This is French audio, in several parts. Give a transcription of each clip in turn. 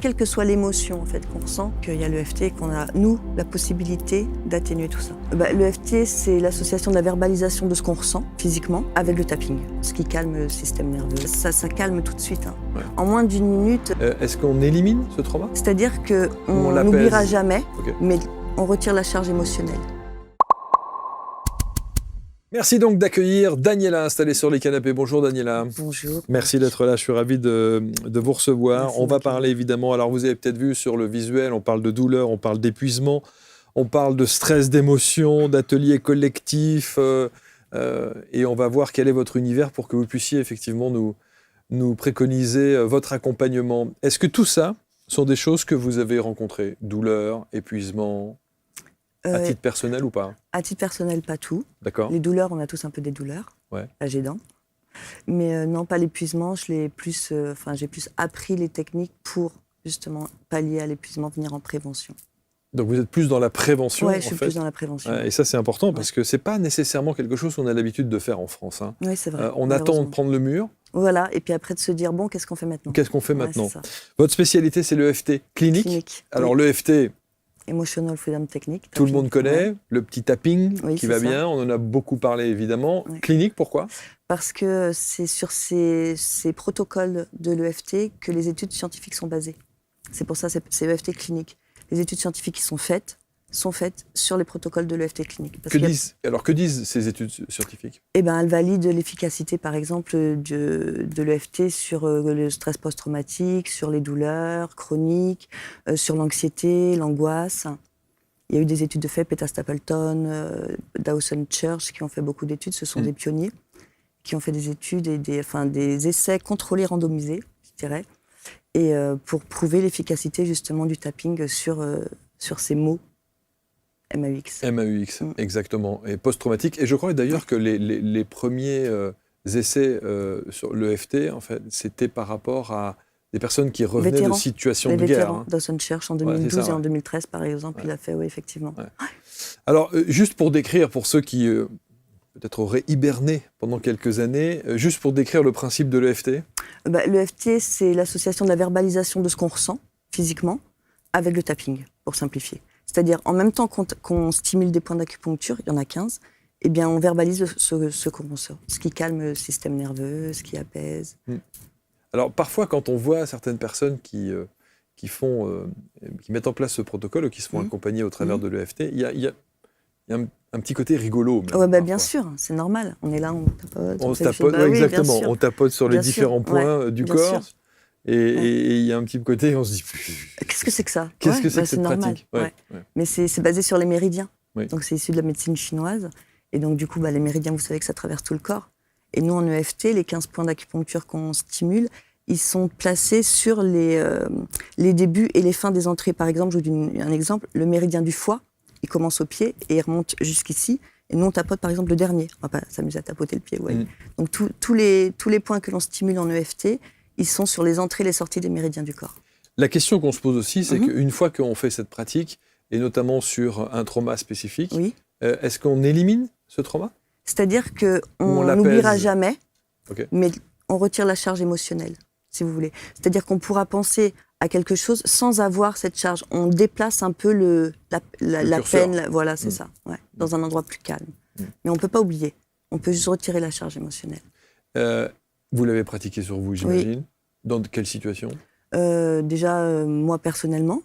Quelle que soit l'émotion en fait, qu'on ressent, qu'il y a l'EFT et qu'on a, nous, la possibilité d'atténuer tout ça. L'EFT, c'est l'association de la verbalisation de ce qu'on ressent physiquement avec le tapping, ce qui calme le système nerveux. Ça calme tout de suite. Ouais. En moins d'une minute. Est-ce qu'on élimine ce trauma? C'est-à-dire qu'on n'oubliera jamais, okay. Mais on retire la charge émotionnelle. Merci donc d'accueillir Daniela, installée sur les canapés. Bonjour Daniela. Bonjour. Merci d'être là, je suis ravi de vous recevoir. Merci, on va parler évidemment, alors vous avez peut-être vu sur le visuel, on parle de douleur, on parle d'épuisement, on parle de stress, d'émotion, d'ateliers collectifs, et on va voir quel est votre univers pour que vous puissiez effectivement nous préconiser votre accompagnement. Est-ce que tout ça sont des choses que vous avez rencontrées? Douleur, épuisement, à titre personnel ou pas? À titre personnel, pas tout. D'accord. Les douleurs, on a tous un peu des douleurs, ouais. Âge aidant. Mais non, pas l'épuisement. J'ai plus appris les techniques pour justement pallier à l'épuisement, venir en prévention. Donc vous êtes plus dans la prévention, ouais, je suis plus dans la prévention. Et ça, c'est important parce que c'est pas nécessairement quelque chose qu'on a l'habitude de faire en France. Hein. Oui, c'est vrai. On attend de prendre le mur. Voilà, et puis après de se dire, bon, qu'est-ce qu'on fait maintenant? Qu'est-ce qu'on fait maintenant? Votre spécialité, c'est l'EFT clinique. Alors oui. l'EFT... Emotional Freedom Technique. Tout le monde connaît, ouais. Le petit tapping qui va ça. Bien, on en a beaucoup parlé évidemment. Ouais. Clinique, pourquoi? Parce que c'est sur ces protocoles de l'EFT que les études scientifiques sont basées. C'est pour ça que c'est EFT clinique. Les études scientifiques qui sont faites sur les protocoles de l'EFT clinique. Alors que disent ces études scientifiques? Elles valident l'efficacité, par exemple, de l'EFT sur le stress post-traumatique, sur les douleurs chroniques, sur l'anxiété, l'angoisse. Il y a eu des études de fait, Peter Stapleton, Dawson Church, qui ont fait beaucoup d'études. Ce sont des pionniers qui ont fait des études et des essais contrôlés, randomisés, je dirais, et pour prouver l'efficacité justement du tapping sur ces mots. MAUX. MAUX, exactement. Et post-traumatique. Et je crois d'ailleurs que les premiers essais sur l'EFT, en fait, c'était par rapport à des personnes qui revenaient de situations de guerre. Hein. Dawson Church en 2012 et en 2013, par exemple, il a fait, oui, effectivement. Ouais. Alors, juste pour décrire, pour ceux qui peut-être auraient hiberné pendant quelques années, juste pour décrire le principe de l'EFT. L'EFT, c'est l'association de la verbalisation de ce qu'on ressent physiquement avec le tapping, pour simplifier. C'est-à-dire, en même temps qu'on stimule des points d'acupuncture, il y en a 15, eh bien, on verbalise ce qu'on ressent, ce qui calme le système nerveux, ce qui apaise. Alors, parfois, quand on voit certaines personnes qui mettent en place ce protocole ou qui se font accompagner au travers de l'EFT, il y a un petit côté rigolo. Ouais, bien sûr, c'est normal. On est là, on tapote. On se tapote, exactement. On tapote sur les différents points du corps. Sûr. Et il y a un petit côté, on se dit... Qu'est-ce que c'est que ça? Qu'est-ce que c'est que cette pratique? Mais c'est basé sur les méridiens. Oui. Donc c'est issu de la médecine chinoise. Et donc du coup, les méridiens, vous savez que ça traverse tout le corps. Et nous, en EFT, les 15 points d'acupuncture qu'on stimule, ils sont placés sur les débuts et les fins des entrées. Par exemple, je vous donne un exemple, le méridien du foie, il commence au pied et il remonte jusqu'ici. Et nous, on tapote par exemple le dernier. On va pas s'amuser à tapoter le pied. Ouais. Donc tous les points que l'on stimule en EFT, ils sont sur les entrées et les sorties des méridiens du corps. La question qu'on se pose aussi, c'est qu'une fois qu'on fait cette pratique, et notamment sur un trauma spécifique, est-ce qu'on élimine ce trauma? C'est-à-dire qu'on n'oubliera jamais, mais on retire la charge émotionnelle, si vous voulez. C'est-à-dire qu'on pourra penser à quelque chose sans avoir cette charge. On déplace un peu la peine, voilà, c'est ça, dans un endroit plus calme. Mais on ne peut pas oublier, on peut juste retirer la charge émotionnelle. Vous l'avez pratiqué sur vous, j'imagine. Oui. Dans quelle situation? Déjà, moi personnellement,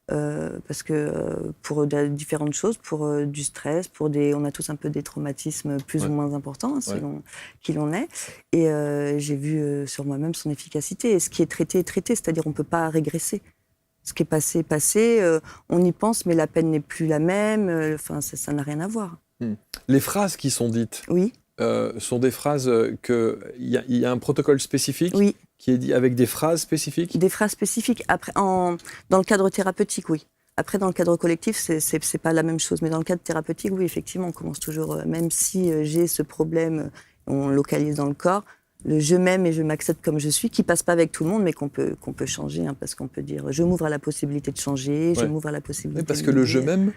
parce que pour différentes choses, pour du stress, on a tous un peu des traumatismes plus ou moins importants, selon qui l'on est. Et j'ai vu sur moi-même son efficacité. Et ce qui est traité, c'est-à-dire on ne peut pas régresser. Ce qui est passé est passé, on y pense, mais la peine n'est plus la même, ça n'a rien à voir. Les phrases qui sont dites sont des phrases il y a un protocole spécifique qui est dit avec des phrases spécifiques? Des phrases spécifiques. Après, dans le cadre thérapeutique, oui. Après, dans le cadre collectif, c'est pas la même chose. Mais dans le cadre thérapeutique, oui, effectivement, on commence toujours, même si j'ai ce problème, on localise dans le corps, le je m'aime et je m'accepte comme je suis, qui passe pas avec tout le monde, mais qu'on peut changer, parce qu'on peut dire je m'ouvre à la possibilité de changer, je m'ouvre à la possibilité de... Parce que le je m'aime,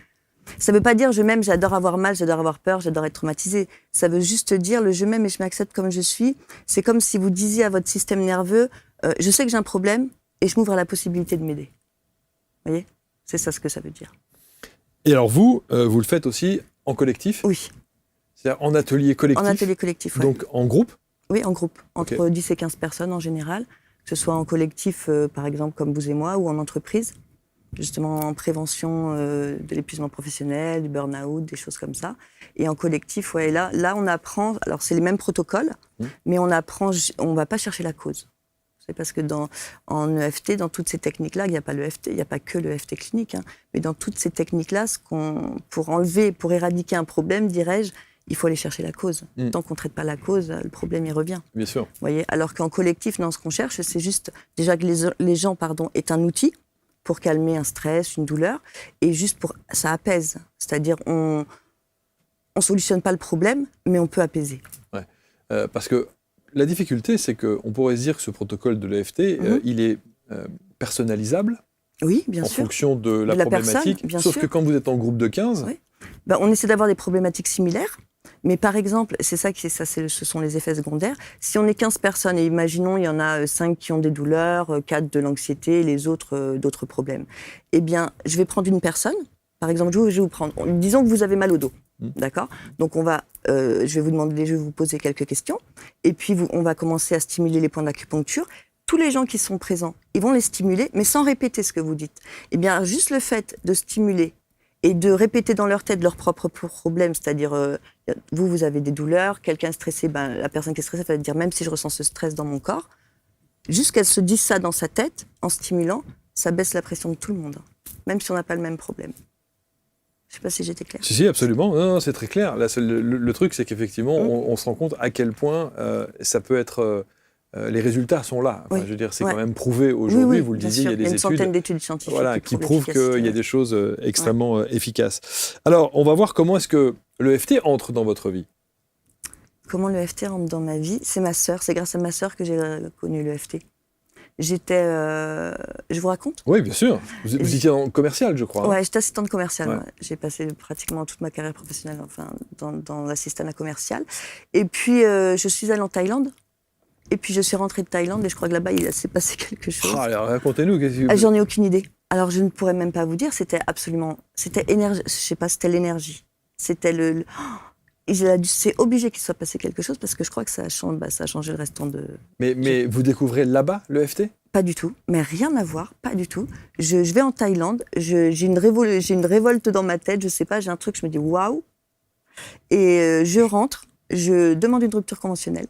Ça ne veut pas dire je m'aime, j'adore avoir mal, j'adore avoir peur, j'adore être traumatisée. Ça veut juste dire le je m'aime et je m'accepte comme je suis. C'est comme si vous disiez à votre système nerveux je sais que j'ai un problème, et je m'ouvre à la possibilité de m'aider. Vous voyez ? C'est ça ce que ça veut dire. Et alors vous, vous le faites aussi en collectif ? Oui. C'est-à-dire en atelier collectif ? En atelier collectif, oui. Donc en groupe ? Oui, en groupe, entre 10 et 15 personnes en général, que ce soit en collectif, par exemple, comme vous et moi, ou en entreprise, justement en prévention de l'épuisement professionnel, du burn-out, des choses comme ça. Et en collectif, ouais, là, on apprend, alors c'est les mêmes protocoles, mais on apprend, on ne va pas chercher la cause. C'est parce que en EFT, dans toutes ces techniques-là, il n'y a pas l'EFT, il n'y a pas que l'EFT clinique, hein, mais dans toutes ces techniques-là, pour éradiquer un problème, dirais-je, il faut aller chercher la cause. Tant qu'on ne traite pas la cause, le problème, il revient. Bien sûr. Vous voyez ? Alors qu'en collectif, ce qu'on cherche, c'est juste déjà que les gens aient un outil pour calmer un stress, une douleur, et juste ça apaise. C'est-à-dire, on ne solutionne pas le problème, mais on peut apaiser. Ouais. Parce que la difficulté, c'est qu'on pourrait se dire que ce protocole de l'EFT, il est personnalisable. Oui, bien en sûr. fonction de la problématique. Personne, sauf sûr. que quand vous êtes en groupe de 15... Oui. On essaie d'avoir des problématiques similaires. Mais par exemple, ce sont les effets secondaires. Si on est 15 personnes, et imaginons, il y en a 5 qui ont des douleurs, 4 de l'anxiété, les autres d'autres problèmes. Eh bien, je vais prendre une personne. Par exemple, je vais vous prendre... Disons que vous avez mal au dos. D'accord ? Donc, je vais vous poser quelques questions. Et puis, on va commencer à stimuler les points d'acupuncture. Tous les gens qui sont présents, ils vont les stimuler, mais sans répéter ce que vous dites. Eh bien, juste le fait de stimuler et de répéter dans leur tête leurs propres problèmes, c'est-à-dire, vous avez des douleurs, quelqu'un est stressé, la personne qui est stressée va dire, même si je ressens ce stress dans mon corps, juste qu'elle se dise ça dans sa tête, en stimulant, ça baisse la pression de tout le monde, même si on n'a pas le même problème. Je ne sais pas si j'étais claire. Si, absolument. Non, c'est très clair. Là, le truc, c'est qu'effectivement, on se rend compte à quel point ça peut être... les résultats sont là. Enfin, je veux dire, c'est quand même prouvé aujourd'hui. Vous le disiez, il y a des études. Une centaine d'études scientifiques qui prouvent qu'il y a des choses extrêmement efficaces. Alors, on va voir comment est-ce que l'EFT entre dans votre vie. Comment l'EFT rentre dans ma vie ? C'est ma sœur. C'est grâce à ma sœur que j'ai connu l'EFT. Je vous raconte ? Oui, bien sûr. Vous étiez en commercial, je crois. Oui, j'étais assistante commerciale. Ouais. J'ai passé pratiquement toute ma carrière professionnelle dans l'assistanat commercial. Et puis, je suis allée en Thaïlande. Et puis, je suis rentrée de Thaïlande et je crois que là-bas, il s'est passé quelque chose. Alors, racontez-nous. J'en ai aucune idée. Alors, je ne pourrais même pas vous dire. C'était énergie. Je sais pas, c'était l'énergie. C'était c'est obligé qu'il soit passé quelque chose parce que je crois que ça a changé le restant de... Mais vous découvrez là-bas l'EFT ? Pas du tout, mais rien à voir, pas du tout. Je vais en Thaïlande, j'ai une révolte dans ma tête, je sais pas, j'ai un truc, je me dis waouh. Et je rentre, je demande une rupture conventionnelle.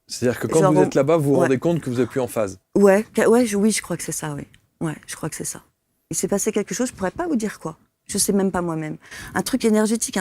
C'est-à-dire que quand vous êtes là-bas, vous vous rendez compte que vous n'êtes plus en phase ? Oui, je crois que c'est ça, oui. Ouais, je crois que c'est ça. Il s'est passé quelque chose, je pourrais pas vous dire quoi. Je sais même pas moi-même. Un truc énergétique,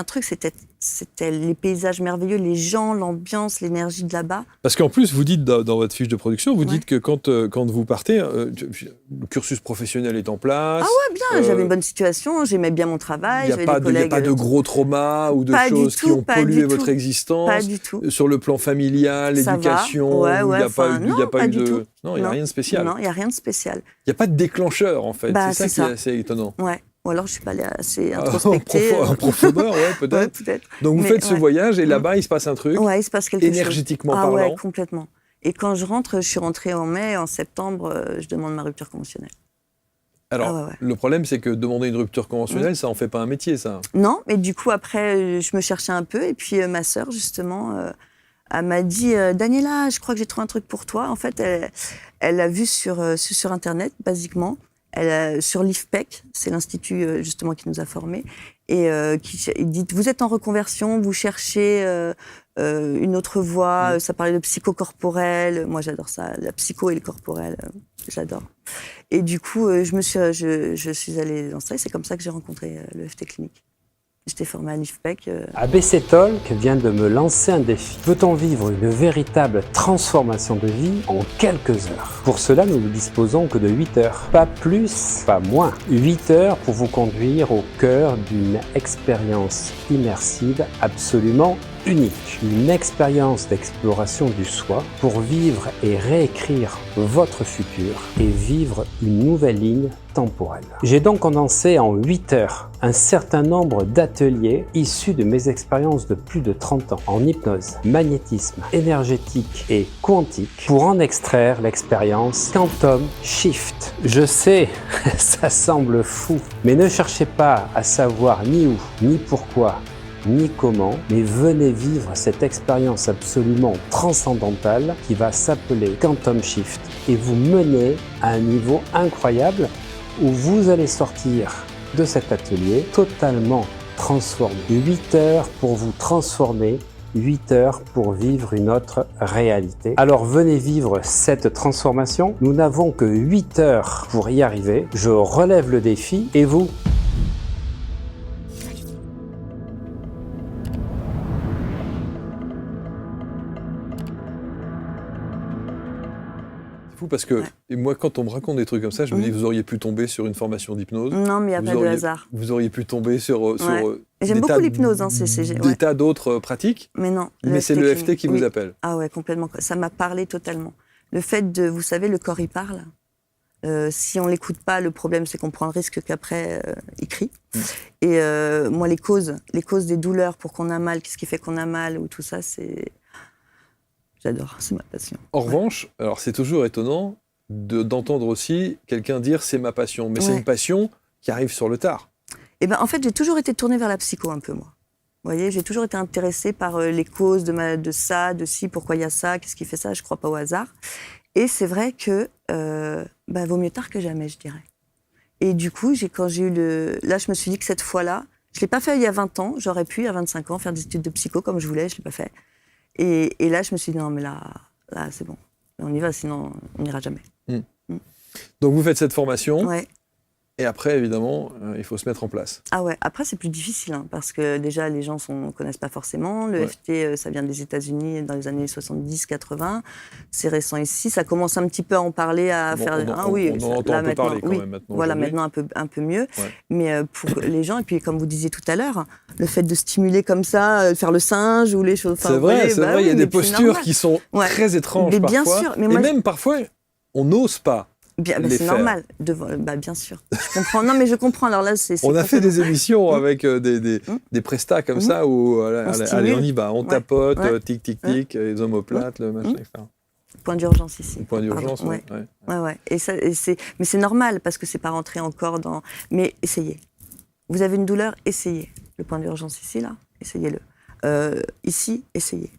c'était les paysages merveilleux, les gens, l'ambiance, l'énergie de là-bas. Parce qu'en plus, vous dites dans votre fiche de production, vous dites que quand vous partez, le cursus professionnel est en place. Ah ouais, bien, j'avais une bonne situation, j'aimais bien mon travail, j'avais des collègues... Il n'y a pas de gros traumas ou de choses qui ont pollué votre existence. Pas du tout. Sur le plan familial, l'éducation, il n'y a pas eu de... Non, il n'y a rien de spécial. Non, il n'y a rien de spécial. Il n'y a pas de déclencheur, en fait. C'est ça qui est assez étonnant. Ouais. Ou alors je suis pas allée assez introspectée. En profondeur, peut-être. Ouais, peut-être. Donc vous faites ce voyage et là-bas, il se passe un truc. Ouais, il se passe quelque chose. Énergétiquement parlant. Ouais, complètement. Et quand je rentre, je suis rentrée en mai, en septembre, je demande ma rupture conventionnelle. Alors, le problème, c'est que demander une rupture conventionnelle, ça en fait pas un métier, ça. Non, mais du coup, après, je me cherchais un peu. Et puis, ma sœur, justement, elle m'a dit « Daniela, je crois que j'ai trouvé un truc pour toi. » En fait, elle a vu sur Internet, basiquement, sur l'IFPEC, c'est l'institut justement qui nous a formés, et il dit « Vous êtes en reconversion, vous cherchez une autre voie. » Ça parlait de psychocorporel. Moi, j'adore ça, la psycho et le corporel, j'adore. Et du coup, je suis allée dans ça, et c'est comme ça que j'ai rencontré l'EFT clinique. J'étais formée à l'IFPEC. ABC Talk vient de me lancer un défi. Peut-on vivre une véritable transformation de vie en quelques heures? Pour cela, nous ne disposons que de 8 heures. Pas plus, pas moins. 8 heures pour vous conduire au cœur d'une expérience immersive absolument unique, une expérience d'exploration du soi pour vivre et réécrire votre futur et vivre une nouvelle ligne temporelle. J'ai donc condensé en 8 heures un certain nombre d'ateliers issus de mes expériences de plus de 30 ans en hypnose, magnétisme, énergétique et quantique pour en extraire l'expérience Quantum Shift. Je sais, ça semble fou, mais ne cherchez pas à savoir ni où, ni pourquoi, ni comment, mais venez vivre cette expérience absolument transcendantale qui va s'appeler Quantum Shift et vous mener à un niveau incroyable où vous allez sortir de cet atelier totalement transformé. 8 heures pour vous transformer, 8 heures pour vivre une autre réalité. Alors venez vivre cette transformation. Nous n'avons que 8 heures pour y arriver. Je relève le défi et vous ? Fou parce que et moi, quand on me raconte des trucs comme ça, je me dis, vous auriez pu tomber sur une formation d'hypnose. Non, mais il n'y a pas de hasard. Vous auriez pu tomber sur J'aime beaucoup l'hypnose, des tas d'autres pratiques. Mais non. Mais c'est le FT qui vous appelle. Ah ouais, complètement. Ça m'a parlé totalement. Le fait de, vous savez, le corps il parle. Si on l'écoute pas, le problème c'est qu'on prend le risque qu'après il crie. Et moi, les causes des douleurs pour qu'on a mal, qu'est-ce qui fait qu'on a mal ou tout ça, c'est j'adore, c'est ma passion. En revanche, alors c'est toujours étonnant d'entendre aussi quelqu'un dire c'est ma passion, mais c'est une passion qui arrive sur le tard. Et ben en fait, j'ai toujours été tournée vers la psycho un peu moi. Vous voyez, j'ai toujours été intéressée par les causes de ça, de ci, pourquoi il y a ça, qu'est-ce qui fait ça, je crois pas au hasard. Et c'est vrai que vaut mieux tard que jamais, je dirais. Et du coup, quand j'ai eu là, je me suis dit que cette fois-là, je l'ai pas fait il y a 20 ans, j'aurais pu, il y a 25 ans, faire des études de psycho comme je voulais, je l'ai pas fait. Et là, je me suis dit, non, mais là c'est bon. On y va, sinon, on n'ira jamais. Donc, vous faites cette formation. Ouais. Et après, évidemment, il faut se mettre en place. Ah ouais, après, c'est plus difficile, hein, parce que déjà, les gens ne connaissent pas forcément. Le FT, ça vient des États-Unis dans les années 70-80. C'est récent ici. Ça commence un petit peu à en parler, à faire... On en entend un peu parler quand même maintenant. Voilà, maintenant un peu mieux. Ouais. Mais pour les gens, et puis comme vous disiez tout à l'heure, le fait de stimuler comme ça, faire le singe ou les choses... C'est vrai, il y a des postures qui sont très étranges mais parfois. Bien sûr, mais moi, même parfois, on n'ose pas. C'est normal. Bien sûr. Je comprends. Non, mais je comprends. Alors là, on a fait des émissions avec des prestats comme ça où allez, on y va, on tapote, tic, tic, tic, les omoplates, le machin, etc. Point d'urgence ici. Point d'urgence, ouais. Et mais c'est normal parce que c'est pas rentré encore dans. Mais essayez. Vous avez une douleur, essayez. Le point d'urgence ici, là, essayez-le. Ici, essayez.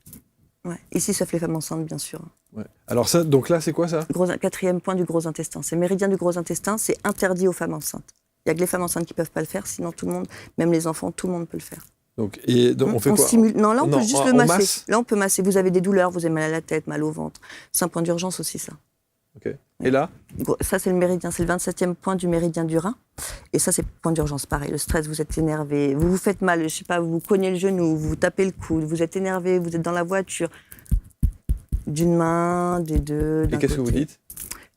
Ouais. Ici, sauf les femmes enceintes, bien sûr. Ouais. Alors ça, donc là, c'est quoi ça ? 4e point du gros intestin. C'est méridien du gros intestin, c'est interdit aux femmes enceintes. Il n'y a que les femmes enceintes qui ne peuvent pas le faire, sinon tout le monde, même les enfants, tout le monde peut le faire. Donc on fait quoi ? Stimule. Non, là on peut juste le masser. Masse. Là on peut masser. Vous avez des douleurs, vous avez mal à la tête, mal au ventre. C'est un point d'urgence aussi ça. Ok. Et là ? Ça c'est le méridien, c'est le 27e point du méridien du rein. Et ça c'est point d'urgence, pareil. Le stress, vous êtes énervé, vous vous faites mal, je sais pas, vous vous cognez le genou, vous vous tapez le coude, vous êtes énervé, vous êtes dans la voiture. D'une main, des deux. Et qu'est-ce que vous dites ?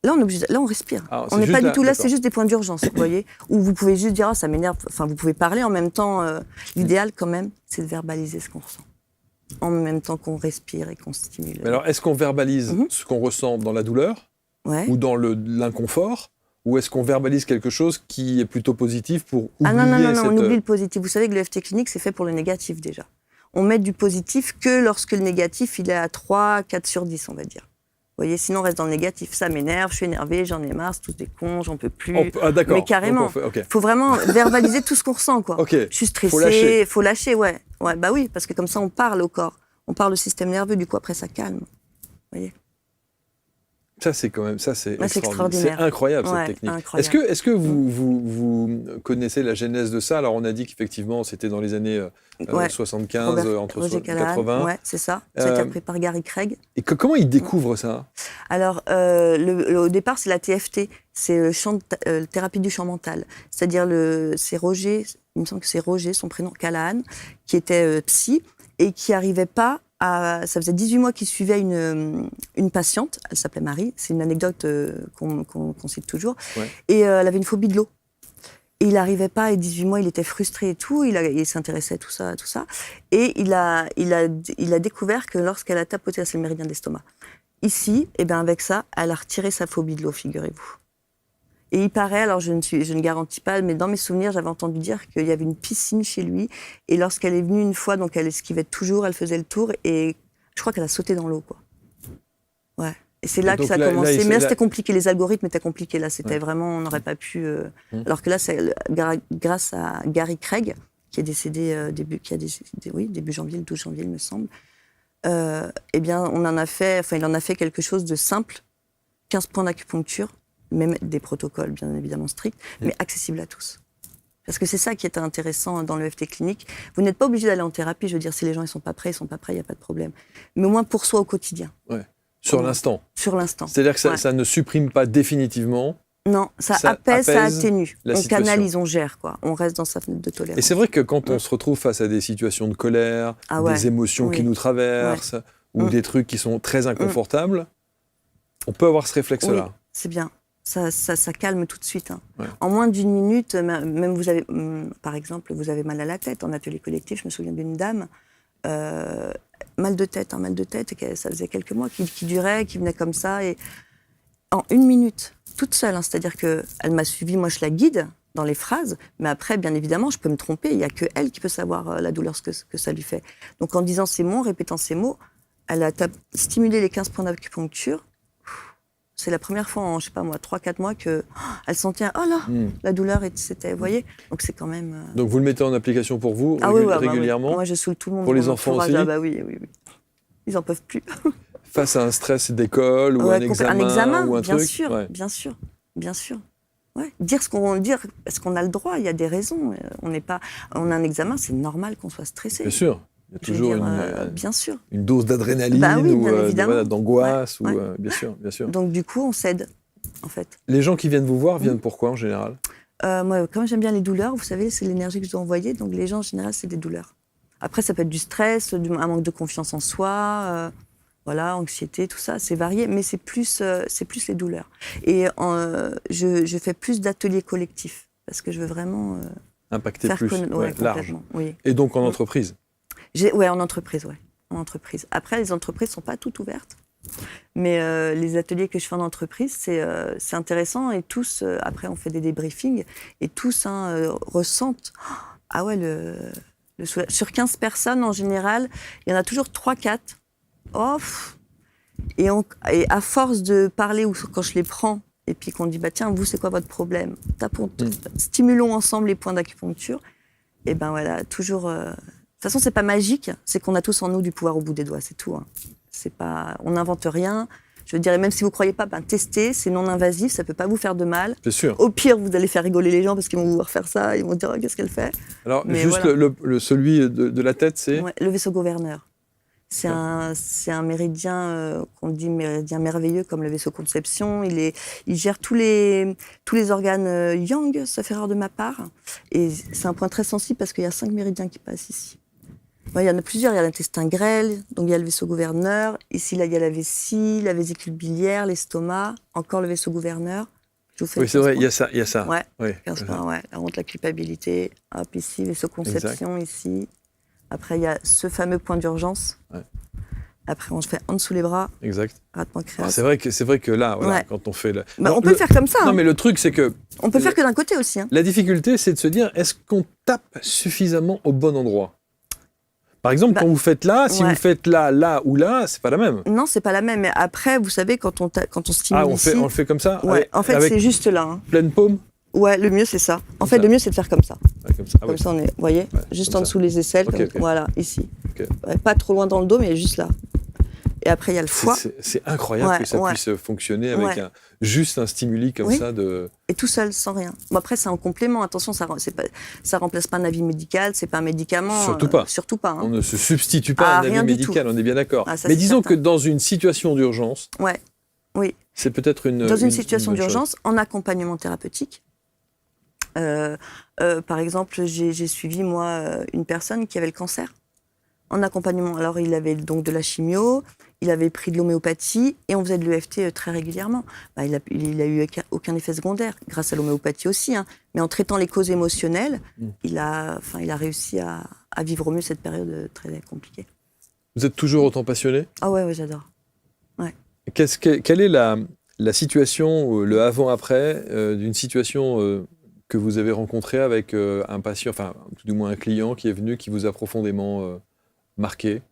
Là, on respire. Ah, on n'est pas du tout là, c'est juste des points d'urgence, vous voyez. Où vous pouvez juste dire, ça m'énerve. Enfin, vous pouvez parler en même temps. L'idéal, quand même, c'est de verbaliser ce qu'on ressent. En même temps qu'on respire et qu'on stimule. Mais alors, est-ce qu'on verbalise ce qu'on ressent dans la douleur ou dans l'inconfort ? Ou est-ce qu'on verbalise quelque chose qui est plutôt positif pour oublier non, on oublie le positif. Vous savez que le FT clinique, c'est fait pour le négatif, déjà. On met du positif que lorsque le négatif, il est à 3, 4 sur 10, on va dire. Vous voyez, sinon on reste dans le négatif. Ça m'énerve, je suis énervé, j'en ai marre, c'est tous des cons, j'en peux plus. D'accord. Mais carrément. Faut vraiment verbaliser tout ce qu'on ressent, quoi. Je suis stressée, faut lâcher, ouais. Bah oui, parce que comme ça, on parle au corps. On parle au système nerveux, du coup, après, ça calme. Vous voyez ? Ça, c'est quand même, c'est extraordinaire. C'est incroyable, cette technique. Incroyable. Est-ce que vous connaissez la genèse de ça ? Alors, on a dit qu'effectivement, c'était dans les années 75, entre Roger 80. Ouais, c'est ça. Ça a été appris par Gary Craig. Et comment il découvre ça ? Alors, au départ, c'est la TFT. C'est thérapie du champ mental. C'est-à-dire, c'est Roger, il me semble que c'est Roger, son prénom, Callahan, qui était psy et qui n'arrivait pas ça faisait 18 mois qu'il suivait une patiente, elle s'appelait Marie, c'est une anecdote qu'on cite toujours, et elle avait une phobie de l'eau. Et il n'arrivait pas, à 18 mois, il était frustré et tout, il s'intéressait à tout ça. Et il a découvert que lorsqu'elle a tapoté, c'est le méridien d'estomac, ici, et ben avec ça, elle a retiré sa phobie de l'eau, figurez-vous. Et il paraît, alors je ne garantis pas, mais dans mes souvenirs, j'avais entendu dire qu'il y avait une piscine chez lui, et lorsqu'elle est venue une fois, donc elle esquivait toujours, elle faisait le tour, et je crois qu'elle a sauté dans l'eau, quoi. Ouais. Et c'est là que ça a commencé. Mais là, c'était compliqué. Les algorithmes étaient compliqués. Là, c'était vraiment, on n'aurait pas pu. Alors que là, c'est grâce à Gary Craig, qui est décédé début janvier, le 12 janvier, il me semble. Eh bien, il en a fait quelque chose de simple, 15 points d'acupuncture, même des protocoles bien évidemment stricts, mais accessibles à tous. Parce que c'est ça qui est intéressant dans le l'EFT clinique. Vous n'êtes pas obligé d'aller en thérapie. Je veux dire, si les gens ne sont pas prêts, il n'y a pas de problème. Mais au moins pour soi au quotidien. Ouais. Sur l'instant. Sur l'instant. C'est-à-dire que ça ne supprime pas définitivement. Non, ça apaise, ça atténue. On situation. Canalise, on gère, quoi. On reste dans sa fenêtre de tolérance. Et c'est vrai que quand on se retrouve face à des situations de colère, des émotions qui nous traversent, ou des trucs qui sont très inconfortables, on peut avoir ce réflexe-là. Oui, c'est bien. Ça calme tout de suite. Hein. Ouais. En moins d'une minute, même vous avez, par exemple, vous avez mal à la tête. En atelier collectif, je me souviens d'une dame, mal de tête, et ça faisait quelques mois, qui durait, qui venait comme ça, et en une minute, toute seule, hein, c'est-à-dire qu'elle m'a suivie, moi je la guide dans les phrases, mais après, bien évidemment, je peux me tromper, il n'y a que elle qui peut savoir la douleur, ce que ça lui fait. Donc en disant ces mots, en répétant ces mots, elle a stimulé les 15 points d'acupuncture. C'est la première fois en, je sais pas moi, 3-4 mois qu'elle sentait, oh là, la douleur, c'était, vous voyez, donc c'est quand même... Donc vous le mettez en application pour vous, régulièrement? Moi je saoule tout le monde. Pour les enfants aussi? Ah bah oui. Ils en peuvent plus. Face à un stress d'école ou un examen ou un bien truc. Sûr, bien sûr. Ouais. Dire ce qu'on dit, parce qu'on a le droit, il y a des raisons. On a un examen, c'est normal qu'on soit stressé. Bien sûr. Il y a toujours bien sûr. une dose d'adrénaline ou d'angoisse. Bien sûr. Donc du coup, on cède, en fait. Les gens qui viennent vous voir viennent pourquoi en général? Moi, comme j'aime bien les douleurs, vous savez, c'est l'énergie que je dois envoyer. Donc les gens, en général, c'est des douleurs. Après, ça peut être du stress, un manque de confiance en soi, anxiété, tout ça, c'est varié, mais c'est plus les douleurs. Et je fais plus d'ateliers collectifs, parce que je veux vraiment... impacter plus, large. Oui. Et donc en entreprise? En entreprise. Après, les entreprises ne sont pas toutes ouvertes, mais les ateliers que je fais en entreprise, c'est intéressant, et tous, après on fait des débriefings, et tous ressentent, le soulagement. Sur 15 personnes, en général, il y en a toujours 3-4. Et à force de parler, ou quand je les prends, et puis qu'on dit, tiens, vous, c'est quoi votre problème? Stimulons ensemble les points d'acupuncture. Et toujours... De toute façon, c'est pas magique, c'est qu'on a tous en nous du pouvoir au bout des doigts, c'est tout. Hein. On n'invente rien. Je dirais, même si vous ne croyez pas, testez, c'est non invasif, ça ne peut pas vous faire de mal. Bien sûr. Au pire, vous allez faire rigoler les gens parce qu'ils vont vouloir faire ça, ils vont dire, qu'est-ce qu'elle fait? Alors, juste celui de la tête, c'est le vaisseau gouverneur. C'est un méridien qu'on dit méridien merveilleux, comme le vaisseau conception. Il gère tous les organes yang, sauf erreur de ma part. Et c'est un point très sensible parce qu'il y a 5 méridiens qui passent ici. Il y en a plusieurs, il y a l'intestin grêle, donc il y a le vaisseau gouverneur. Ici, là, il y a la vessie, la vésicule biliaire, l'estomac, encore le vaisseau gouverneur. Oui, c'est vrai, il y a ça. Ouais, 15 points, la honte, la culpabilité. Hop, ici, vaisseau conception, ici. Après, il y a ce fameux point d'urgence. Ouais. Après, on se fait en dessous les bras. Exact. Rate-pancréas. C'est vrai que là, quand on fait... on peut le faire comme ça. Non, mais le truc, c'est que... On peut le faire que d'un côté aussi. Hein. La difficulté, c'est de se dire, est-ce qu'on tape suffisamment au bon endroit? Par exemple, quand vous faites là, si vous faites là ou là, c'est pas la même. Non, c'est pas la même. Mais après, vous savez, quand on stimule on le fait comme ça? Ouais, en fait, c'est juste là. Hein. Pleine paume? Ouais, le mieux, c'est ça. En fait, le mieux, c'est de faire comme ça. Ouais, comme ça, comme ça on est, vous voyez, juste en dessous les aisselles. Okay. Voilà, ici. Okay. Ouais, pas trop loin dans le dos, mais juste là. Et après, il y a le foie. C'est incroyable que ça puisse fonctionner avec juste un stimuli comme ça. Et tout seul, sans rien. Bon, après, c'est en complément. Attention, ça remplace pas un avis médical, c'est pas un médicament. Surtout pas. Surtout pas. Hein. On ne se substitue pas à un avis médical, on est bien d'accord. Mais disons que dans une situation d'urgence, c'est peut-être dans une situation d'urgence, en accompagnement thérapeutique, par exemple, j'ai suivi, moi, une personne qui avait le cancer. En accompagnement, alors il avait donc de la chimio, il avait pris de l'homéopathie et on faisait de l'EFT très régulièrement. Il a eu aucun effet secondaire, grâce à l'homéopathie aussi, hein. Mais en traitant les causes émotionnelles, il a réussi à vivre au mieux cette période très compliquée. Vous êtes toujours autant passionné? Ah ouais, j'adore. Quelle est la situation, le avant-après, d'une situation que vous avez rencontrée avec un patient, enfin, tout du moins un client qui est venu, qui vous a profondément marqué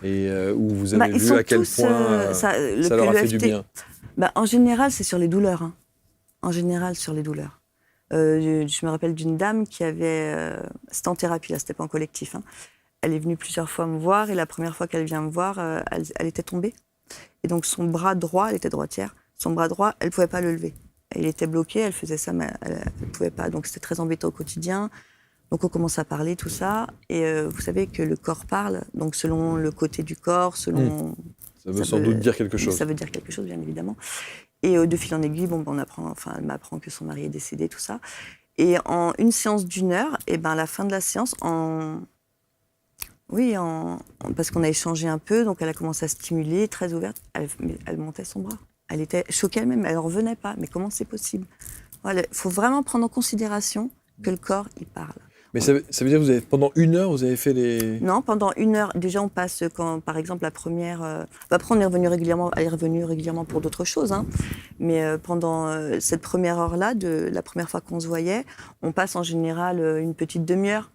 et où vous avez vu à quel point ça leur a fait du bien? En général, c'est sur les douleurs. Hein. En général, sur les douleurs. Je me rappelle d'une dame qui avait... c'était en thérapie, là, c'était pas en collectif. Hein. Elle est venue plusieurs fois me voir et la première fois qu'elle vient me voir, elle était tombée. Et donc son bras droit, elle était droitière, son bras droit, elle ne pouvait pas le lever. Il était bloqué, elle faisait ça, mais elle ne pouvait pas. Donc c'était très embêtant au quotidien. Donc on commence à parler, tout ça. Et vous savez que le corps parle, donc selon le côté du corps, selon... Ça veut sans doute dire quelque chose. Ça veut dire quelque chose, bien évidemment. Et de fil en aiguille, elle m'apprend que son mari est décédé, tout ça. Et en une séance d'1 heure, et à la fin de la séance, parce qu'on a échangé un peu, donc elle a commencé à stimuler, très ouverte, elle montait son bras. Elle était choquée elle-même, elle n'en revenait pas. Mais comment c'est possible? Il faut vraiment prendre en considération que le corps, il parle. Mais ça veut dire que pendant 1 heure, vous avez fait les... Non, pendant 1 heure. Déjà, on passe, par exemple, la première... après, elle est revenue régulièrement pour d'autres choses. Hein. Mais pendant cette première heure-là, la première fois qu'on se voyait, on passe en général une petite demi-heure.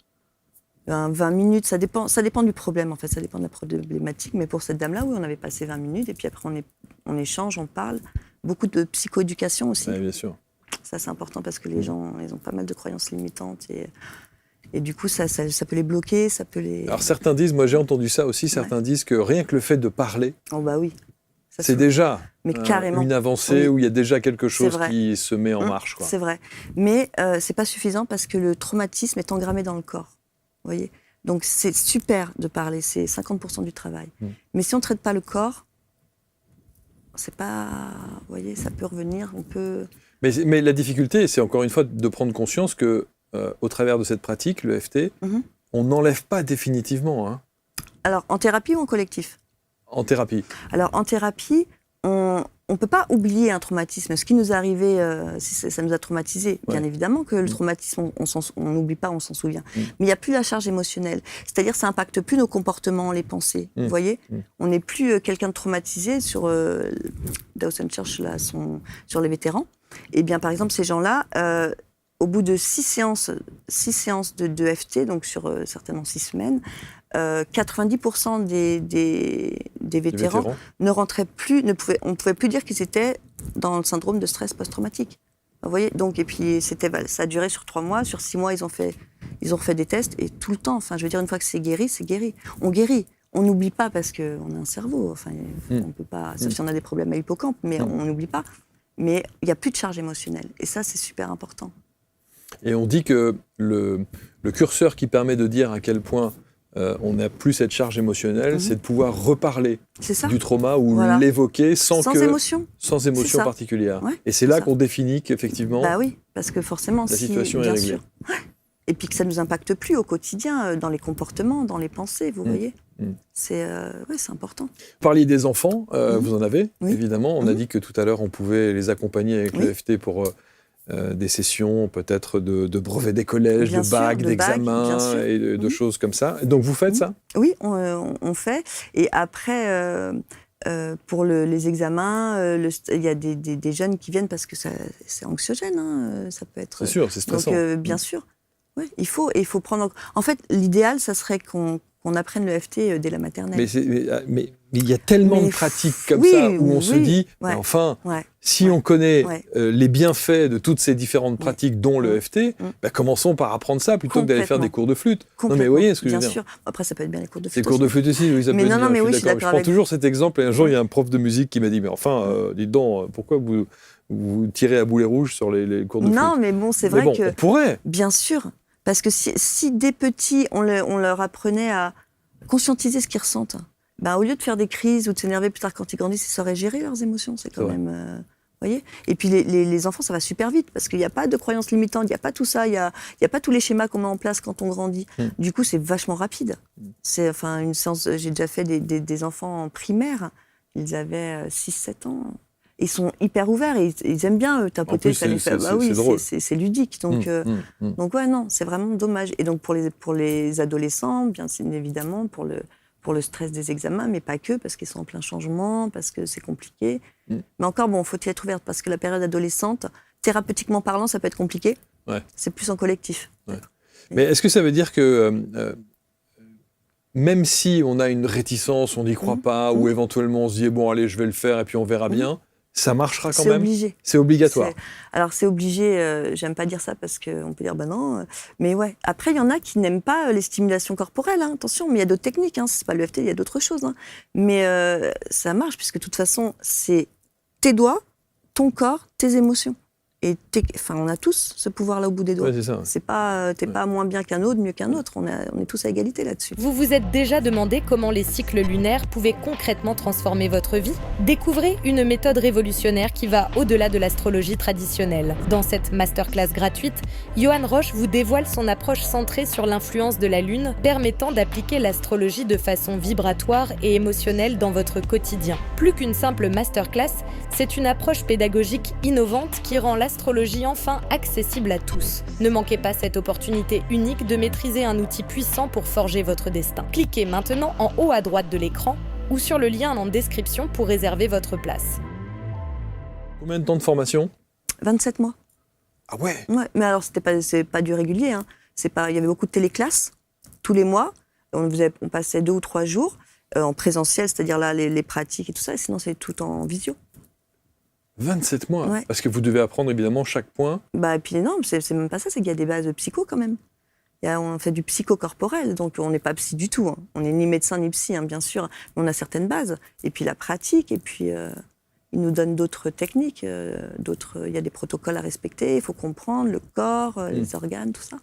20 minutes, ça dépend du problème, en fait, ça dépend de la problématique. Mais pour cette dame-là, oui, on avait passé 20 minutes, et puis après, on échange, on parle. Beaucoup de psychoéducation aussi. Oui, bien sûr. Ça, c'est important parce que les gens, ils ont pas mal de croyances limitantes, et du coup, ça peut les bloquer, ça peut les... Alors, certains disent, moi j'ai entendu ça aussi, certains disent que rien que le fait de parler, oui. C'est déjà carrément. Une avancée où il y a déjà quelque chose vrai. qui se met en marche. Quoi. C'est vrai. Mais c'est pas suffisant parce que le traumatisme est engrammé dans le corps. Vous voyez ? Donc c'est super de parler, c'est 50% du travail. Mais si on ne traite pas le corps, c'est pas... Vous voyez, ça peut revenir, on peut... Mais la difficulté, c'est encore une fois de prendre conscience que au travers de cette pratique, l'EFT, on n'enlève pas définitivement. Hein. Alors, en thérapie ou en collectif ? En thérapie. Alors, en thérapie, on ne peut pas oublier un traumatisme. Ce qui nous est arrivé, ça nous a traumatisés. Bien évidemment que le traumatisme, on n'oublie pas, on s'en souvient. Mais il n'y a plus la charge émotionnelle. C'est-à-dire que ça n'impacte plus nos comportements, les pensées. Vous voyez ? On n'est plus quelqu'un de traumatisé sur Dawson Church, là, sur les vétérans. Eh bien, par exemple, ces gens-là, au bout de 6 séances de EFT, donc sur certainement 6 semaines, 90% des vétérans ne rentraient plus, on ne pouvait plus dire qu'ils étaient dans le syndrome de stress post-traumatique. Vous voyez, donc, et puis ça a duré sur 3 mois, sur 6 mois, ils ont refait des tests, et tout le temps, enfin, je veux dire, une fois que c'est guéri, c'est guéri. On guérit. On n'oublie pas parce qu'on a un cerveau, enfin, on peut pas, sauf si on a des problèmes à l'hippocampe, mais on n'oublie pas. Mais il n'y a plus de charge émotionnelle, et ça, c'est super important. Et on dit que le curseur qui permet de dire à quel point on n'a plus cette charge émotionnelle, c'est de pouvoir reparler du trauma ou l'évoquer sans émotion particulière. Ouais, et c'est là qu'on définit qu'effectivement oui, parce que forcément, la situation est réglée. Sûr. Et puis que ça ne nous impacte plus au quotidien, dans les comportements, dans les pensées, vous voyez. C'est important. Vous parliez des enfants, vous en avez, évidemment. On a dit que tout à l'heure, on pouvait les accompagner avec l'EFT pour... des sessions peut-être de brevets des collèges, de bacs, d'examens et de choses comme ça. Et donc vous faites ça ? Oui, on fait. Et après, pour les examens, il y a des jeunes qui viennent parce que c'est anxiogène. Hein, ça peut être... C'est sûr, c'est stressant. Donc, bien sûr. Ouais, il faut prendre... En fait, l'idéal, ça serait qu'on apprenne le FT dès la maternelle. Mais il y a tellement de pratiques comme ça où on se dit, si on connaît les bienfaits de toutes ces différentes pratiques, dont le FT, commençons par apprendre ça plutôt que d'aller faire des cours de flûte. Non, mais vous voyez ce que je veux dire. Bien sûr. Après, ça peut être bien les cours de flûte. Les cours de flûte aussi, oui, ça peut être bien. Mais oui, je suis d'accord. Je prends toujours cet exemple. Et un jour, il y a un prof de musique qui m'a dit, mais enfin, dites donc, pourquoi vous tirez à boulet rouge sur les cours de flûte ? Non, mais bon, c'est vrai que... on pourrait. Bien sûr. Parce que si dès petits, on leur apprenait à conscientiser ce qu'ils ressentent, au lieu de faire des crises ou de s'énerver plus tard quand ils grandissent, ils sauraient gérer leurs émotions. C'est quand même... Voyez, et puis les enfants, ça va super vite parce qu'il n'y a pas de croyances limitantes, il n'y a pas tout ça, il n'y a pas tous les schémas qu'on met en place quand on grandit. Du coup, c'est vachement rapide. C'est une séance, j'ai déjà fait des enfants en primaire, ils avaient 6-7 ans. Ils sont hyper ouverts et ils aiment bien tapoter. En plus, ça les fait, oui, c'est ludique. Donc, donc ouais, non, c'est vraiment dommage. Et donc pour les adolescents, bien évidemment, pour le stress des examens, mais pas que, parce qu'ils sont en plein changement, parce que c'est compliqué. Mais encore, bon, faut y être ouverte, parce que la période adolescente, thérapeutiquement parlant, ça peut être compliqué. Ouais. C'est plus en collectif. Ouais. Mais est-ce que ça veut dire que même si on a une réticence, on n'y croit pas, ou éventuellement on se dit, bon, allez, je vais le faire, et puis on verra bien, ça marchera quand même? C'est obligé. C'est obligatoire. Alors c'est obligé, j'aime pas dire ça parce qu'on peut dire bah non, mais ouais. Après il y en a qui n'aiment pas les stimulations corporelles, hein, attention, mais il y a d'autres techniques, hein, c'est pas l'EFT, il y a d'autres choses. Hein. Mais ça marche puisque de toute façon c'est tes doigts, ton corps, tes émotions. Et on a tous ce pouvoir-là au bout des doigts. Ouais, c'est ça. C'est pas, t'es pas moins bien qu'un autre, mieux qu'un autre. On est tous à égalité là-dessus. Vous vous êtes déjà demandé comment les cycles lunaires pouvaient concrètement transformer votre vie? Découvrez une méthode révolutionnaire qui va au-delà de l'astrologie traditionnelle. Dans cette masterclass gratuite, Johan Roche vous dévoile son approche centrée sur l'influence de la Lune, permettant d'appliquer l'astrologie de façon vibratoire et émotionnelle dans votre quotidien. Plus qu'une simple masterclass, c'est une approche pédagogique innovante qui rend l'astrologie enfin accessible à tous. Ne manquez pas cette opportunité unique de maîtriser un outil puissant pour forger votre destin. Cliquez maintenant en haut à droite de l'écran ou sur le lien en description pour réserver votre place. Combien de temps de formation? 27 mois. Ah ouais. Ouais, mais alors c'est pas du régulier. Hein. Il y avait beaucoup de téléclasses tous les mois. On passait 2 ou 3 jours en présentiel, c'est-à-dire là les pratiques et tout ça. Et sinon c'est tout en visio. 27 mois, ouais. Parce que vous devez apprendre évidemment chaque point. Bah, et puis non, c'est même pas ça, c'est qu'il y a des bases psycho quand même. On fait du psychocorporel, donc on n'est pas psy du tout. Hein. On n'est ni médecin ni psy, hein, bien sûr, mais on a certaines bases. Et puis la pratique, et puis ils nous donnent d'autres techniques, il y a des protocoles à respecter, il faut comprendre le corps, les organes, tout ça.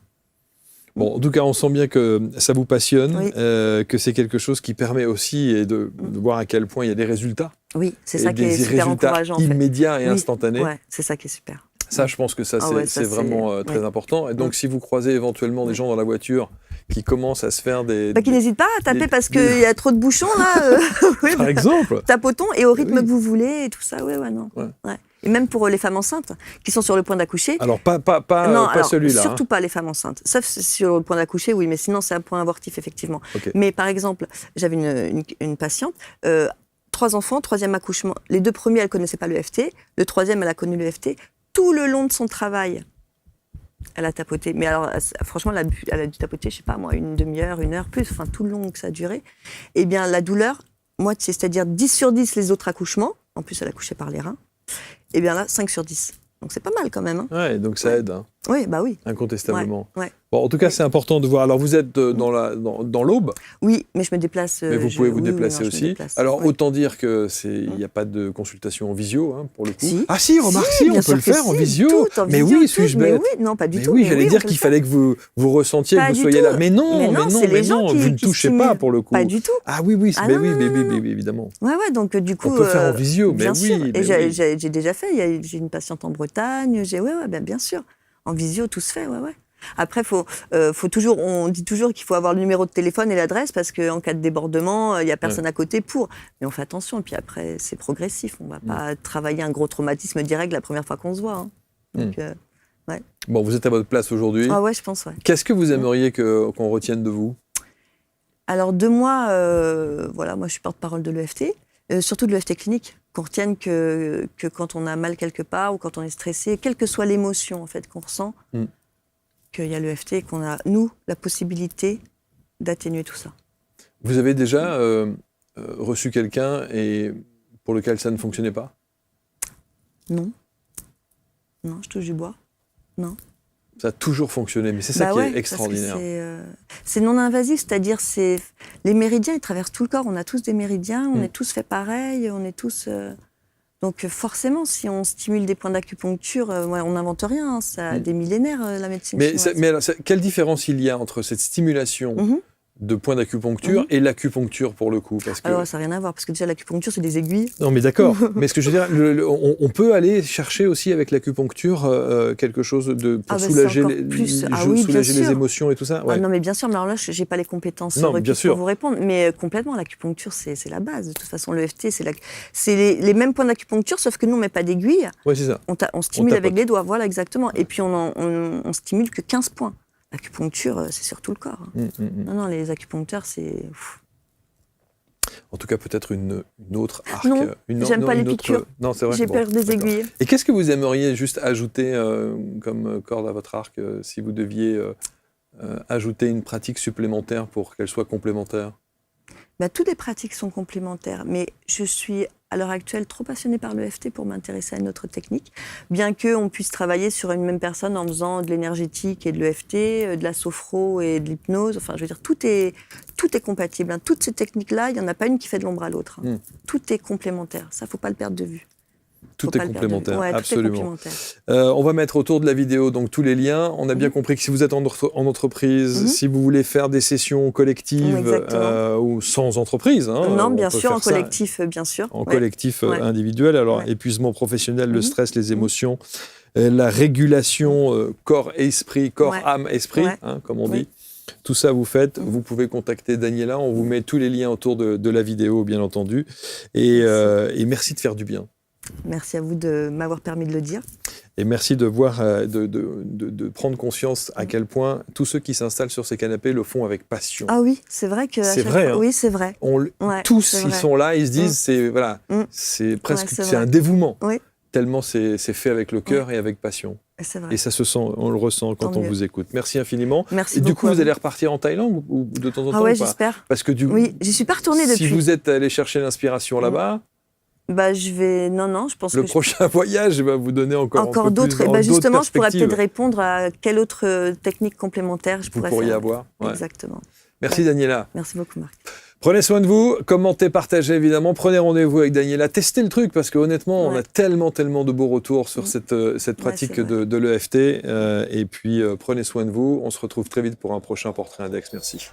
Bon, en tout cas, on sent bien que ça vous passionne, oui. Que c'est quelque chose qui permet aussi de voir à quel point il y a des résultats. Oui, c'est ça qui est super encourageant. Des résultats immédiats et instantanés. Ouais, c'est ça qui est super. Ça, je pense que c'est vraiment très important. Et donc, si vous croisez éventuellement des gens dans la voiture qui commencent à se faire des... qui n'hésitent pas à taper parce qu'il y a trop de bouchons, là. Par exemple. Tapotons et au rythme que vous voulez et tout ça. Non. Ouais. Et même pour les femmes enceintes qui sont sur le point d'accoucher. Alors, pas celui-là. Surtout pas les femmes enceintes. Sauf sur le point d'accoucher, oui, mais sinon, c'est un point abortif, effectivement. Okay. Mais par exemple, j'avais une patiente, 3 enfants, 3e accouchement. Les 2 premiers, elle ne connaissait pas l'EFT. Le 3e, elle a connu l'EFT. Tout le long de son travail, elle a tapoté. Mais alors, franchement, elle a dû tapoter, je sais pas moi, une demi-heure, 1 heure, plus, enfin, tout le long que ça a duré. Eh bien, la douleur, moitié, c'est-à-dire 10 sur 10 les autres accouchements. En plus, elle accouchait par les reins. Eh bien là, 5 sur 10. Donc c'est pas mal quand même. Hein. Ouais, donc ça aide. Hein. Oui, bah oui. Incontestablement. Ouais. Bon, en tout cas, c'est important de voir. Alors, vous êtes dans l'Aube. Oui, mais je me déplace. Mais vous pouvez vous déplacer aussi. Alors, autant dire que il n'y a pas de consultation en visio, hein, pour le coup. Si. Ah si, remarque, si, on peut le faire en visio. Mais oui, suis-je bête? Oui, non, pas du tout. Oui, j'allais dire qu'il fallait que vous ressentiez, que vous soyez là. Mais non, vous ne touchez pas pour le coup. Pas du tout. Ah oui, mais évidemment. Ouais, donc du coup. On peut faire en visio, mais bien sûr. Oui. Et j'ai déjà fait. J'ai une patiente en Bretagne. Bien sûr. En visio, tout se fait, ouais. Après, on dit toujours qu'il faut avoir le numéro de téléphone et l'adresse parce qu'en cas de débordement, il n'y a personne à côté pour. Mais on fait attention. Et puis après, c'est progressif. On ne va pas travailler un gros traumatisme direct la première fois qu'on se voit. Hein. Donc, ouais. Bon, vous êtes à votre place aujourd'hui. Ah ouais, je pense, ouais. Qu'est-ce que vous aimeriez qu'on retienne de vous? Alors, de moi, moi, je suis porte-parole de l'EFT. Surtout de l'EFT clinique, qu'on retienne que quand on a mal quelque part ou quand on est stressé, quelle que soit l'émotion en fait qu'on ressent, qu'il y a l'EFT et qu'on a, nous, la possibilité d'atténuer tout ça. Vous avez déjà reçu quelqu'un et pour lequel ça ne fonctionnait pas? Non. Non, je touche du bois. Non. Ça a toujours fonctionné, mais c'est ça qui est extraordinaire. C'est non invasif, c'est-à-dire les méridiens, ils traversent tout le corps. On a tous des méridiens, on est tous fait pareil, on est tous... Donc forcément, si on stimule des points d'acupuncture, on n'invente rien, hein, ça a des millénaires, la médecine chinoise. Mais alors, quelle différence il y a entre cette stimulation de points d'acupuncture et l'acupuncture pour le coup parce que... Alors, ça n'a rien à voir, parce que déjà, l'acupuncture, c'est des aiguilles. Non, mais d'accord. Mais ce que je veux dire, on peut aller chercher aussi avec l'acupuncture quelque chose pour soulager, soulager les émotions et tout ça. Ouais. Ah, non, mais bien sûr, mais alors là, je n'ai pas les compétences requises pour vous répondre. Mais complètement, l'acupuncture, c'est la base. De toute façon, l'EFT, c'est les mêmes points d'acupuncture, sauf que nous, on ne met pas d'aiguille. Oui, c'est ça. On stimule avec les doigts, voilà, exactement. Et puis, on stimule que 15 points. L'acupuncture, c'est sur tout le corps. Non, les acupuncteurs, c'est... En tout cas, peut-être une autre arc. Non, j'aime pas les piqûres. Non, c'est vrai. J'ai peur des aiguilles. Et qu'est-ce que vous aimeriez juste ajouter comme corde à votre arc si vous deviez ajouter une pratique supplémentaire pour qu'elle soit complémentaire? Toutes les pratiques sont complémentaires, mais je suis à l'heure actuelle trop passionnée par l'EFT pour m'intéresser à une autre technique, bien qu'on puisse travailler sur une même personne en faisant de l'énergétique et de l'EFT, de la sophro et de l'hypnose. Enfin, je veux dire, tout est compatible. Hein. Toutes ces techniques-là, il n'y en a pas une qui fait de l'ombre à l'autre. Hein. Tout est complémentaire. Ça, il ne faut pas le perdre de vue. Tout est complémentaire, ouais, absolument. Tout est complémentaire. On va mettre autour de la vidéo donc tous les liens. On a bien compris que si vous êtes en entreprise, si vous voulez faire des sessions collectives ou sans entreprise. Hein, non, bien sûr, en collectif, bien sûr. En collectif individuel. Alors, épuisement professionnel, le stress, les émotions, la régulation corps-esprit, corps-âme-esprit, comme on dit. Tout ça, vous faites. Vous pouvez contacter Daniela. On vous met tous les liens autour de la vidéo, bien entendu. Et merci de faire du bien. Merci à vous de m'avoir permis de le dire. Et merci de voir, de prendre conscience à quel point tous ceux qui s'installent sur ces canapés le font avec passion. Ah oui, c'est vrai que... C'est vrai. Hein. Oui, c'est vrai. Tous, ils sont là, ils se disent, c'est presque c'est un dévouement. Oui. Tellement c'est fait avec le cœur et avec passion. C'est vrai. Et ça se sent, on le ressent quand on vous écoute. Merci infiniment. Merci et beaucoup. Du coup, vous allez repartir en Thaïlande ou de temps en temps? Ah ouais, j'espère. Parce que oui, j'y suis pas retournée depuis. Si vous êtes allé chercher l'inspiration là-bas... je vais... Non, je pense que... Le prochain voyage va vous donner encore d'autres. Justement, je pourrais peut-être répondre à quelle autre technique complémentaire je pourrais faire. Vous pourriez avoir. Ouais. Exactement. Merci Daniela. Merci beaucoup Marc. Prenez soin de vous, commentez, partagez évidemment, prenez rendez-vous avec Daniela, testez le truc parce que honnêtement, on a tellement de beaux retours sur cette pratique de l'EFT. Et puis prenez soin de vous, on se retrouve très vite pour un prochain Portrait Index. Merci.